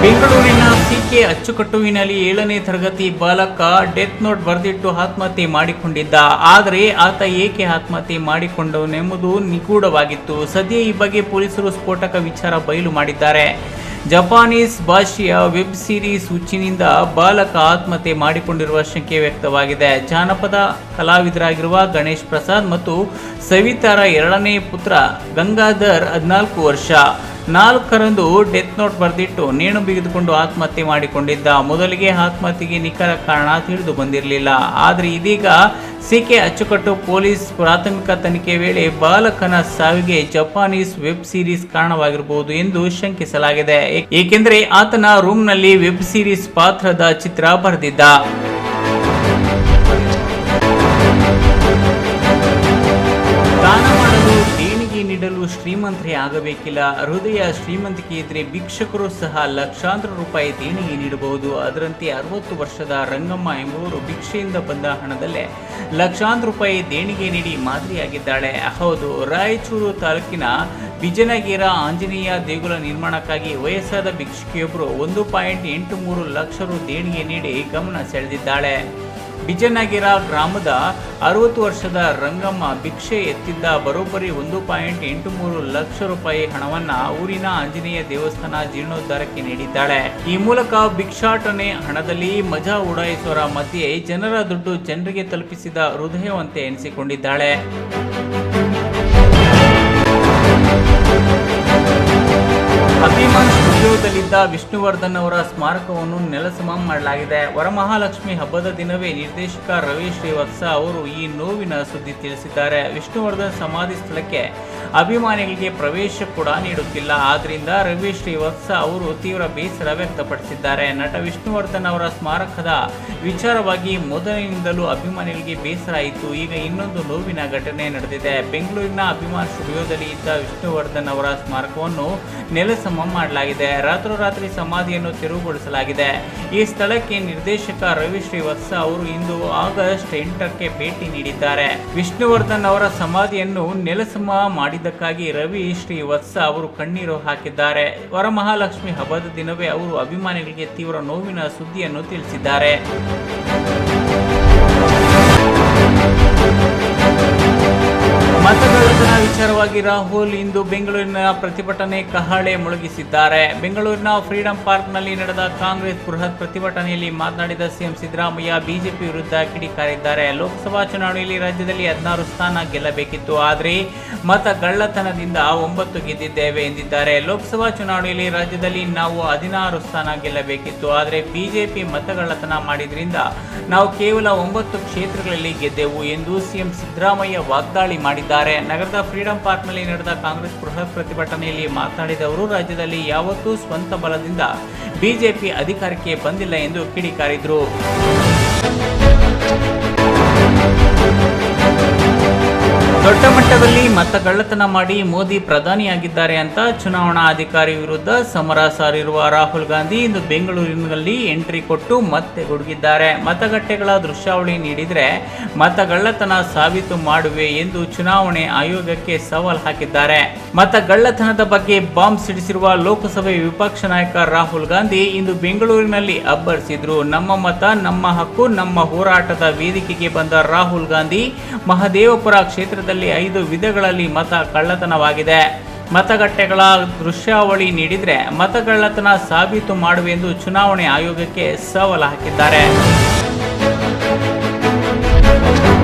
ಬೆಂಗಳೂರಿನ ಸಿಕೆ ಅಚ್ಚುಕಟ್ಟುವಿನಲ್ಲಿ 7ನೇ ತರಗತಿ ಬಾಲಕ ಡೆತ್ ನೋಟ್ ಬರೆದಿಟ್ಟು ಆತ್ಮಹತ್ಯೆ ಮಾಡಿಕೊಂಡಿದ್ದ. ಆದರೆ ಆತ ಏಕೆ ಆತ್ಮಹತ್ಯೆ ಮಾಡಿಕೊಂಡನೆಂಬುದು ನಿಗೂಢವಾಗಿತ್ತು. ಸದ್ಯ ಈ ಬಗ್ಗೆ ಪೊಲೀಸರು ಸ್ಫೋಟಕ ವಿಚಾರ ಬಯಲು ಮಾಡಿದ್ದಾರೆ. ಜಪಾನೀಸ್ ಭಾಷೆಯ ವೆಬ್ ಸೀರೀಸ್ ಹುಚ್ಚಿನಿಂದ ಬಾಲಕ ಆತ್ಮಹತ್ಯೆ ಮಾಡಿಕೊಂಡಿರುವ ಶಂಕೆ ವ್ಯಕ್ತವಾಗಿದೆ. ಜಾನಪದ ಕಲಾವಿದರಾಗಿರುವ ಗಣೇಶ್ ಪ್ರಸಾದ್ ಮತ್ತು ಸವಿತಾರ 2ನೇ ಪುತ್ರ ಗಂಗಾಧರ್ 14 ವರ್ಷ 4ರಂದು ಡೆತ್ ನೋಟ್ ಬರೆದಿಟ್ಟು ನೇಣು ಬಿಗಿದುಕೊಂಡು ಆತ್ಮಹತ್ಯೆ ಮಾಡಿಕೊಂಡಿದ್ದ. ಮೊದಲಿಗೆ ಆತ್ಮಹತ್ಯೆಗೆ ನಿಖರ ಕಾರಣ ತಿಳಿದು ಬಂದಿರಲಿಲ್ಲ. ಆದರೆ ಇದೀಗ ಸಿಕೆ ಅಚ್ಚುಕಟ್ಟು ಪೊಲೀಸ್ ಪ್ರಾಥಮಿಕ ತನಿಖೆ ವೇಳೆ ಬಾಲಕನ ಸಾವಿಗೆ ಜಪಾನೀಸ್ ವೆಬ್ ಸೀರೀಸ್ ಕಾರಣವಾಗಿರಬಹುದು ಎಂದು ಶಂಕಿಸಲಾಗಿದೆ. ಏಕೆಂದರೆ ಆತನ ರೂಮ್ನಲ್ಲಿ ವೆಬ್ ಸೀರೀಸ್ ಪಾತ್ರದ ಚಿತ್ರ ಬರೆದಿದ್ದ. ದಾನ ಮಾಡಲು ದೇಣಿಗೆ ನೀಡಲು ಶ್ರೀಮಂತರೇ ಆಗಬೇಕಿಲ್ಲ. ಹೃದಯ ಶ್ರೀಮಂತಿಕೆ ಇದ್ರೆ ಭಿಕ್ಷಕರು ಸಹ ಲಕ್ಷಾಂತರ ರೂಪಾಯಿ ದೇಣಿಗೆ ನೀಡಬಹುದು. ಅದರಂತೆ 60 ವರ್ಷದ ರಂಗಮ್ಮ ಎಂಬುವರು ಭಿಕ್ಷೆಯಿಂದ ಬಂದ ಹಣದಲ್ಲೇ ಲಕ್ಷಾಂತರ ರೂಪಾಯಿ ದೇಣಿಗೆ ನೀಡಿ ಮಾದರಿಯಾಗಿದ್ದಾಳೆ. ಹೌದು, ರಾಯಚೂರು ತಾಲೂಕಿನ ಬಿಜನಗೇರ ಆಂಜನೇಯ ದೇಗುಲ ನಿರ್ಮಾಣಕ್ಕಾಗಿ ವಯಸ್ಸಾದ ಭಿಕ್ಷುಕಿಯೊಬ್ಬರು 1.83 ಲಕ್ಷ ರು ದೇಣಿಗೆ ನೀಡಿ ಗಮನ ಸೆಳೆದಿದ್ದಾಳೆ. ಬಿಜನಗೇರ ಗ್ರಾಮದ 60 ವರ್ಷದ ರಂಗಮ್ಮ ಭಿಕ್ಷೆ ಎತ್ತಿದ್ದ ಬರೋಬ್ಬರಿ 1.83 ಲಕ್ಷ ರೂಪಾಯಿ ಹಣವನ್ನ ಊರಿನ ಆಂಜನೇಯ ದೇವಸ್ಥಾನ ಜೀರ್ಣೋದ್ಧಾರಕ್ಕೆ ನೀಡಿದ್ದಾಳೆ. ಈ ಮೂಲಕ ಭಿಕ್ಷಾಟನೆ ಹಣದಲ್ಲಿ ಮಜಾ ಉಡಾಯಿಸುವರ ಮಧ್ಯೆ ಜನರ ದುಡ್ಡು ಜನರಿಗೆ ತಲುಪಿಸಿದ ಹೃದಯವಂತೆ ಎನಿಸಿಕೊಂಡಿದ್ದಾಳೆ. ಅಭಿಮಾನ್ ಸ್ಟುಡಿಯೋದಲ್ಲಿದ್ದ ವಿಷ್ಣುವರ್ಧನ್ ಅವರ ಸ್ಮಾರಕವನ್ನು ನೆಲಸಮ ಮಾಡಲಾಗಿದೆ. ವರಮಹಾಲಕ್ಷ್ಮಿ ಹಬ್ಬದ ದಿನವೇ ನಿರ್ದೇಶಕ ರವಿ ಶ್ರೀವತ್ಸ ಅವರು ಈ ನೋವಿನ ಸುದ್ದಿ ತಿಳಿಸಿದ್ದಾರೆ. ವಿಷ್ಣುವರ್ಧನ್ ಸಮಾಧಿ ಸ್ಥಳಕ್ಕೆ ಅಭಿಮಾನಿಗಳಿಗೆ ಪ್ರವೇಶ ಕೂಡ ನೀಡುತ್ತಿಲ್ಲ. ಆದ್ರಿಂದ ರವಿ ಶ್ರೀವತ್ಸ ಅವರು ತೀವ್ರ ಬೇಸರ ವ್ಯಕ್ತಪಡಿಸಿದ್ದಾರೆ. ನಟ ವಿಷ್ಣುವರ್ಧನ್ ಅವರ ಸ್ಮಾರಕದ ವಿಚಾರವಾಗಿ ಮೊದಲಿನಿಂದಲೂ ಅಭಿಮಾನಿಗಳಿಗೆ ಬೇಸರ ಇತ್ತು. ಈಗ ಇನ್ನೊಂದು ನೋವಿನ ಘಟನೆ ನಡೆದಿದೆ. ಬೆಂಗಳೂರಿನ ಅಭಿಮಾನ್ ಸ್ಟುಡಿಯೋದಲ್ಲಿ ಇದ್ದ ವಿಷ್ಣುವರ್ಧನ್ ಅವರ ಸ್ಮಾರಕವನ್ನು ನೆಲಸಮ ಮಾಡಲಾಗಿದೆ. ರಾತ್ರೋರಾತ್ರಿ ಸಮಾಧಿಯನ್ನು ತೆರವುಗೊಳಿಸಲಾಗಿದೆ. ಈ ಸ್ಥಳಕ್ಕೆ ನಿರ್ದೇಶಕ ರವಿ ಶ್ರೀವತ್ಸ ಅವರು ಇಂದು ಆಗಸ್ಟ್ 8ಕ್ಕೆ ಭೇಟಿ ನೀಡಿದ್ದಾರೆ. ವಿಷ್ಣುವರ್ಧನ್ ಅವರ ಸಮಾಧಿಯನ್ನು ನೆಲಸಮ ಮಾಡಿದ್ದಕ್ಕಾಗಿ ರವಿ ಶ್ರೀವತ್ಸ ಅವರು ಕಣ್ಣೀರು ಹಾಕಿದ್ದಾರೆ. ವರಮಹಾಲಕ್ಷ್ಮಿ ಹಬ್ಬದ ದಿನವೇ ಅವರು ಅಭಿಮಾನಿಗಳಿಗೆ ತೀವ್ರ ನೋವಿನ ಸುದ್ದಿಯನ್ನು ತಿಳಿಸಿದ್ದಾರೆ. ಮತಗಳ್ಳತನ ವಿಚಾರವಾಗಿ ರಾಹುಲ್ ಇಂದು ಬೆಂಗಳೂರಿನ ಪ್ರತಿಭಟನೆ ಕಹಳೆ ಮೊಳಗಿಸಿದ್ದಾರೆ. ಬೆಂಗಳೂರಿನ ಫ್ರೀಡಂ ಪಾರ್ಕ್ನಲ್ಲಿ ನಡೆದ ಕಾಂಗ್ರೆಸ್ ಬೃಹತ್ ಪ್ರತಿಭಟನೆಯಲ್ಲಿ ಮಾತನಾಡಿದ ಸಿಎಂ ಸಿದ್ದರಾಮಯ್ಯ ಬಿಜೆಪಿ ವಿರುದ್ಧ ಕಿಡಿಕಾರಿದ್ದಾರೆ. ಲೋಕಸಭಾ ಚುನಾವಣೆಯಲ್ಲಿ ರಾಜ್ಯದಲ್ಲಿ 16 ಸ್ಥಾನ ಗೆಲ್ಲಬೇಕಿತ್ತು, ಆದರೆ ಮತಗಳ್ಳತನದಿಂದ 9 ಗೆದ್ದಿದ್ದೇವೆ ಎಂದಿದ್ದಾರೆ. ಲೋಕಸಭಾ ಚುನಾವಣೆಯಲ್ಲಿ ರಾಜ್ಯದಲ್ಲಿ ನಾವು 16 ಸ್ಥಾನ ಗೆಲ್ಲಬೇಕಿತ್ತು, ಆದರೆ ಬಿಜೆಪಿ ಮತಗಳ್ಳತನ ಮಾಡಿದ್ರಿಂದ ನಾವು ಕೇವಲ 9 ಕ್ಷೇತ್ರಗಳಲ್ಲಿ ಗೆದ್ದೆವು ಎಂದು ಸಿಎಂ ಸಿದ್ದರಾಮಯ್ಯ ವಾಗ್ದಾಳಿ ಮಾಡಿದ್ದಾರೆ. ನಗರದ ಫ್ರೀಡಂ ಪಾರ್ಕ್ನಲ್ಲಿ ನಡೆದ ಕಾಂಗ್ರೆಸ್ ಬೃಹತ್ ಪ್ರತಿಭಟನೆಯಲ್ಲಿ ಮಾತನಾಡಿದ ಅವರು, ರಾಜ್ಯದಲ್ಲಿ ಯಾವತ್ತೂ ಸ್ವಂತ ಬಲದಿಂದ ಬಿಜೆಪಿ ಅಧಿಕಾರಕ್ಕೆ ಬಂದಿಲ್ಲ ಎಂದು ಕಿಡಿಕಾರಿದರು. ದೊಡ್ಡ ಮಟ್ಟದಲ್ಲಿ ಮತಗಳ್ಳತನ ಮಾಡಿ ಮೋದಿ ಪ್ರಧಾನಿಯಾಗಿದ್ದಾರೆ ಅಂತ ಚುನಾವಣಾ ಅಧಿಕಾರಿ ವಿರುದ್ಧ ಸಮರ ಸಾರಿರುವ ರಾಹುಲ್ ಗಾಂಧಿ ಇಂದು ಬೆಂಗಳೂರಿನಲ್ಲಿ ಎಂಟ್ರಿ ಕೊಟ್ಟು ಮತ್ತೆ ಗುಡುಗಿದ್ದಾರೆ. ಮತಗಟ್ಟೆಗಳ ದೃಶ್ಯಾವಳಿ ನೀಡಿದರೆ ಮತಗಳ್ಳತನ ಸಾಬೀತು ಮಾಡುವೆ ಎಂದು ಚುನಾವಣೆ ಆಯೋಗಕ್ಕೆ ಸವಾಲ್ ಹಾಕಿದ್ದಾರೆ. ಮತಗಳ್ಳತನದ ಬಗ್ಗೆ ಬಾಂಬ್ ಸಿಡಿಸಿರುವ ಲೋಕಸಭೆ ವಿಪಕ್ಷ ನಾಯಕ ರಾಹುಲ್ ಗಾಂಧಿ ಇಂದು ಬೆಂಗಳೂರಿನಲ್ಲಿ ಅಬ್ಬರಿಸಿದ್ರು. ನಮ್ಮ ಮತ ನಮ್ಮ ಹಕ್ಕು ನಮ್ಮ ಹೋರಾಟದ ವೇದಿಕೆಗೆ ಬಂದ ರಾಹುಲ್ ಗಾಂಧಿ ಮಹದೇವಪುರ ಕ್ಷೇತ್ರದಲ್ಲಿ 5 ವಿಧಗಳಲ್ಲಿ ಮತ ಕಳ್ಳತನವಾಗಿದೆ. ಮತಗಟ್ಟೆಗಳ ದೃಶ್ಯಾವಳಿ ನೀಡಿದರೆ ಮತಗಳ್ಳತನ ಸಾಬೀತು ಮಾಡುವೆ ಎಂದು ಚುನಾವಣೆ ಆಯೋಗಕ್ಕೆ ಸವಾಲು ಹಾಕಿದ್ದಾರೆ.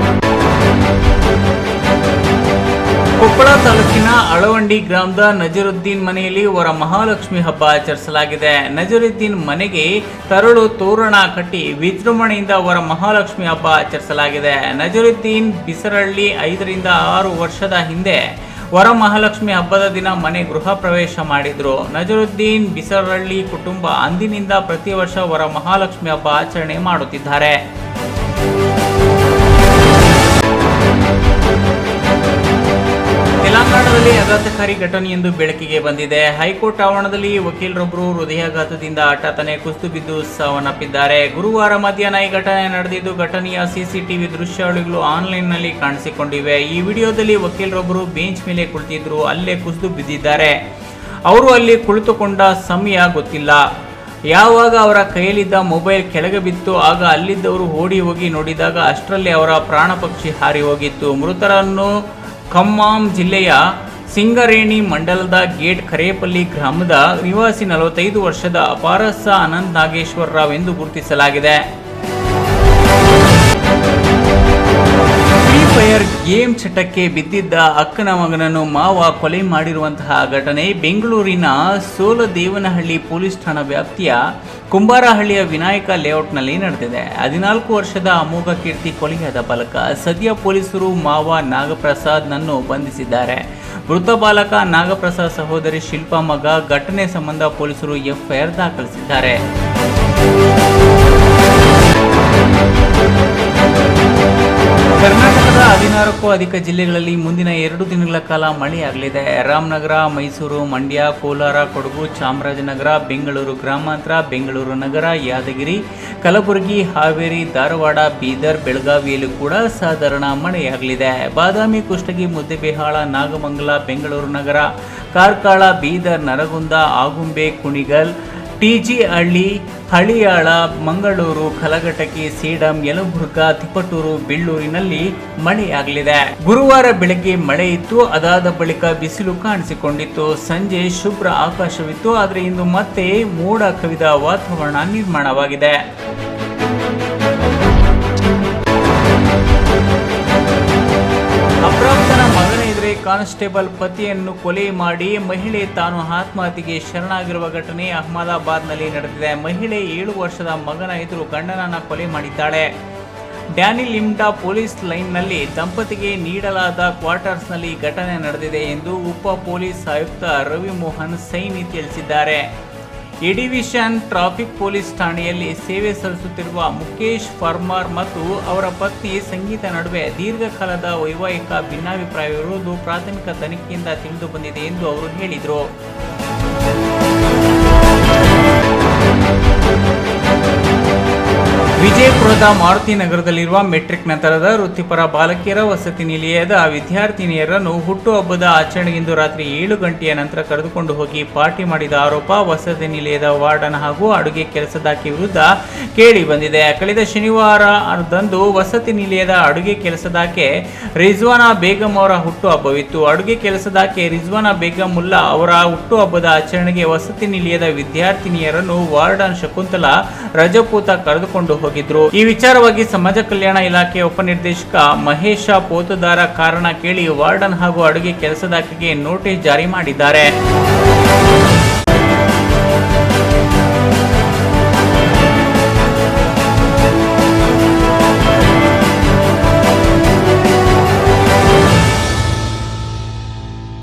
ಕೊಪ್ಪಳ ತಾಲೂಕಿನ ಅಳವಂಡಿ ಗ್ರಾಮದ ನಜರುದ್ದೀನ್ ಮನೆಯಲ್ಲಿ ವರಮಹಾಲಕ್ಷ್ಮಿ ಹಬ್ಬ ಆಚರಿಸಲಾಗಿದೆ. ನಜರುದ್ದೀನ್ ಮನೆಗೆ ತರಳು ತೋರಣ ಕಟ್ಟಿ ವಿಜೃಂಭಣೆಯಿಂದ ವರಮಹಾಲಕ್ಷ್ಮಿ ಹಬ್ಬ ಆಚರಿಸಲಾಗಿದೆ. ನಜರುದ್ದೀನ್ ಬಿಸರಳ್ಳಿ 5 ರಿಂದ 6 ವರ್ಷದ ಹಿಂದೆ ವರಮಹಾಲಕ್ಷ್ಮಿ ಹಬ್ಬದ ದಿನ ಮನೆ ಗೃಹ ಪ್ರವೇಶ ಮಾಡಿದ್ರು. ನಜರುದ್ದೀನ್ ಬಿಸರಳ್ಳಿ ಕುಟುಂಬ ಅಂದಿನಿಂದ ಪ್ರತಿ ವರ್ಷ ವರಮಹಾಲಕ್ಷ್ಮಿ ಹಬ್ಬ ಆಚರಣೆ ಮಾಡುತ್ತಿದ್ದಾರೆ. ತೆಲಂಗಾಣದಲ್ಲಿ ಆಘಾತಕಾರಿ ಘಟನೆಯೊಂದು ಬೆಳಕಿಗೆ ಬಂದಿದೆ. ಹೈಕೋರ್ಟ್ ಆವರಣದಲ್ಲಿ ವಕೀಲರೊಬ್ಬರು ಹೃದಯಾಘಾತದಿಂದ ಹಠಾತ್ತನೆ ಕುಸಿದು ಬಿದ್ದು ಸಾವನ್ನಪ್ಪಿದ್ದಾರೆ. ಗುರುವಾರ ಮಧ್ಯಾಹ್ನ ಈ ಘಟನೆ ನಡೆದಿದ್ದು, ಘಟನೆಯ ಸಿಸಿಟಿವಿ ದೃಶ್ಯಾವಳಿಗಳು ಆನ್ಲೈನ್ನಲ್ಲಿ ಕಾಣಿಸಿಕೊಂಡಿವೆ. ಈ ವಿಡಿಯೋದಲ್ಲಿ ವಕೀಲರೊಬ್ಬರು ಬೆಂಚ್ ಮೇಲೆ ಕುಳಿತಿದ್ರು, ಅಲ್ಲೇ ಕುಸಿದು ಬಿದ್ದಿದ್ದಾರೆ. ಅವರು ಅಲ್ಲಿ ಕುಳಿತುಕೊಂಡ ಸಮಯ ಗೊತ್ತಿಲ್ಲ. ಯಾವಾಗ ಅವರ ಕೈಯಲ್ಲಿದ್ದ ಮೊಬೈಲ್ ಕೆಳಗೆ ಬಿತ್ತು, ಆಗ ಅಲ್ಲಿದ್ದವರು ಓಡಿ ಹೋಗಿ ನೋಡಿದಾಗ ಅಷ್ಟರಲ್ಲಿ ಅವರ ಪ್ರಾಣ ಪಕ್ಷಿ ಹಾರಿ ಹೋಗಿತ್ತು. ಮೃತರನ್ನು ಖಮ್ಮಂ ಜಿಲ್ಲೆಯ ಸಿಂಗರೇಣಿ ಮಂಡಲದ ಗೇಟ್ ಕರೇಪಲ್ಲಿ ಗ್ರಾಮದ ನಿವಾಸಿ 45 ವರ್ಷದ ಅಪಾರಸ ಅನಂತ್ ನಾಗೇಶ್ವರ ರಾವ್ ಎಂದು ಗುರುತಿಸಲಾಗಿದೆ. ಫ್ರೀ ಫೈರ್ ಗೇಮ್ ಚಟಕ್ಕೆ ಬಿದ್ದಿದ್ದ ಅಕ್ಕನ ಮಗನನ್ನು ಮಾವ ಕೊಲೆ ಮಾಡಿರುವಂತಹ ಘಟನೆ ಬೆಂಗಳೂರಿನ ಸೋಲದೇವನಹಳ್ಳಿ ಪೊಲೀಸ್ ಠಾಣಾ ವ್ಯಾಪ್ತಿಯ ಕುಂಬಾರಹಳ್ಳಿಯ ವಿನಾಯಕ ಲೇಔಟ್ನಲ್ಲಿ ನಡೆದಿದೆ. 14 ವರ್ಷದ ಅಮೋಘ ಕೀರ್ತಿ ಕೊಲೆಯಾದ ಬಳಿಕ ಸದ್ಯ ಪೊಲೀಸರು ಮಾವ ನಾಗಪ್ರಸಾದ್ ನನ್ನು ಬಂಧಿಸಿದ್ದಾರೆ. ಮೃತ ಬಾಲಕ ನಾಗಪ್ರಸಾದ್ ಸಹೋದರಿ ಶಿಲ್ಪಾ ಮಗ. ಘಟನೆ ಸಂಬಂಧ ಪೊಲೀಸರು ಎಫ್ಐಆರ್ ದಾಖಲಿಸಿದ್ದಾರೆ. ಕರ್ನಾಟಕದ 16ಕ್ಕೂ ಅಧಿಕ ಜಿಲ್ಲೆಗಳಲ್ಲಿ ಮುಂದಿನ 2 ದಿನಗಳ ಕಾಲ ಮಳೆಯಾಗಲಿದೆ. ರಾಮನಗರ, ಮೈಸೂರು, ಮಂಡ್ಯ, ಕೋಲಾರ, ಕೊಡಗು, ಚಾಮರಾಜನಗರ, ಬೆಂಗಳೂರು ಗ್ರಾಮಾಂತರ, ಬೆಂಗಳೂರು ನಗರ, ಯಾದಗಿರಿ, ಕಲಬುರಗಿ, ಹಾವೇರಿ, ಧಾರವಾಡ, ಬೀದರ್, ಬೆಳಗಾವಿಯಲ್ಲೂ ಕೂಡ ಸಾಧಾರಣ ಮಳೆಯಾಗಲಿದೆ. ಬಾದಾಮಿ, ಕುಷ್ಟಗಿ, ಮುದ್ದೇಬಿಹಾಳ, ನಾಗಮಂಗಲ, ಬೆಂಗಳೂರು ನಗರ, ಕಾರ್ಕಳ, ಬೀದರ್, ನರಗುಂದ, ಆಗುಂಬೆ, ಕುಣಿಗಲ್, ಟಿಜಿ ಹಳ್ಳಿ, ಹಳಿಯಾಳ, ಮಂಗಳೂರು, ಕಲಘಟಕಿ, ಸೇಡಂ, ಯಲಬುರ್ಗಾ, ತಿಪಟೂರು, ಬೆಳ್ಳೂರಿನಲ್ಲಿ ಮಳೆಯಾಗಲಿದೆ. ಗುರುವಾರ ಬೆಳಗ್ಗೆ ಮಳೆ ಇತ್ತು, ಅದಾದ ಬಳಿಕ ಬಿಸಿಲು ಕಾಣಿಸಿಕೊಂಡಿತ್ತು. ಸಂಜೆ ಶುಭ್ರ ಆಕಾಶವಿತ್ತು. ಆದರೆ ಇಂದು ಮತ್ತೆ ಮೋಡ ಕವಿದ ವಾತಾವರಣ ನಿರ್ಮಾಣವಾಗಿದೆ. ಅಪ್ರಾಪ್ತನ ಮಗನ ಎದುರೇ ಕಾನ್ಸ್ಟೇಬಲ್ ಪತಿಯನ್ನು ಕೊಲೆ ಮಾಡಿ ಮಹಿಳೆ ತಾನು ಆತ್ಮಹತ್ಯೆಗೆ ಶರಣಾಗಿರುವ ಘಟನೆ ಅಹಮದಾಬಾದ್ನಲ್ಲಿ ನಡೆದಿದೆ. ಮಹಿಳೆ 7 ವರ್ಷದ ಮಗನ ಎದುರು ಗಂಡನನ್ನ ಕೊಲೆ ಮಾಡಿದ್ದಾಳೆ. ಡ್ಯಾನಿ ಲಿಮ್ಡಾ ಪೊಲೀಸ್ ಲೈನ್ನಲ್ಲಿ ದಂಪತಿಗೆ ನೀಡಲಾದ ಕ್ವಾರ್ಟರ್ಸ್ನಲ್ಲಿ ಘಟನೆ ನಡೆದಿದೆ ಎಂದು ಉಪ ಪೊಲೀಸ್ ಆಯುಕ್ತ ರವಿ ಮೋಹನ್ ಸೈನಿ ತಿಳಿಸಿದ್ದಾರೆ. ಎ ಡಿವಿಷನ್ ಟ್ರಾಫಿಕ್ ಪೊಲೀಸ್ ಠಾಣೆಯಲ್ಲಿ ಸೇವೆ ಸಲ್ಲಿಸುತ್ತಿರುವ ಮುಖೇಶ್ ಫರ್ಮಾರ್ ಮತ್ತು ಅವರ ಪತ್ನಿ ಸಂಗೀತ ನಡುವೆ ದೀರ್ಘಕಾಲದ ವೈವಾಹಿಕ ಭಿನ್ನಾಭಿಪ್ರಾಯವಿರುವುದು ಪ್ರಾಥಮಿಕ ತನಿಖೆಯಿಂದ ತಿಳಿದು ಬಂದಿದೆ ಎಂದು ಅವರು ಹೇಳಿದರು. ವಿಜಯಪುರದ ಮಾರುತಿ ನಗರದಲ್ಲಿರುವ ಮೆಟ್ರಿಕ್ ನಂತರದ ವೃತ್ತಿಪರ ಬಾಲಕಿಯರ ವಸತಿ ನಿಲಯದ ವಿದ್ಯಾರ್ಥಿನಿಯರನ್ನು ಹುಟ್ಟುಹಬ್ಬದ ಆಚರಣೆಗೆಂದು ರಾತ್ರಿ 7 ಗಂಟೆಯ ನಂತರ ಕರೆದುಕೊಂಡು ಹೋಗಿ ಪಾರ್ಟಿ ಮಾಡಿದ ಆರೋಪ ವಸತಿ ನಿಲಯದ ವಾರ್ಡನ್ ಹಾಗೂ ಅಡುಗೆ ಕೆಲಸದಾಕೆ ವಿರುದ್ಧ ಕೇಳಿ ಬಂದಿದೆ. ಕಳೆದ ಶನಿವಾರದಂದು ವಸತಿ ನಿಲಯದ ಅಡುಗೆ ಕೆಲಸದಾಕೆ ರಿಜ್ವಾನಾ ಬೇಗಂ ಅವರ ಹುಟ್ಟುಹಬ್ಬವಿತ್ತು. ಅಡುಗೆ ಕೆಲಸದಾಕೆ ರಿಜ್ವಾನಾ ಬೇಗಂವುಲ್ಲಾ ಅವರ ಹುಟ್ಟುಹಬ್ಬದ ಆಚರಣೆಗೆ ವಸತಿ ನಿಲಯದ ವಿದ್ಯಾರ್ಥಿನಿಯರನ್ನು ವಾರ್ಡನ್ ಶಕುಂತಲಾ ರಜಪೂತ ಕರೆದುಕೊಂಡು ಹೋಗಿದ್ರು. ಈ ವಿಚಾರವಾಗಿ ಸಮಾಜ ಕಲ್ಯಾಣ ಇಲಾಖೆ ಉಪನಿರ್ದೇಶಕ ಮಹೇಶ ಪೋತದಾರ ಕಾರಣ ಕೇಳಿ ವಾರ್ಡನ್ ಹಾಗೂ ಅಡುಗೆ ಕೆಲಸದಾಕೆಗೆ ನೋಟಿಸ್ ಜಾರಿ ಮಾಡಿದ್ದಾರೆ.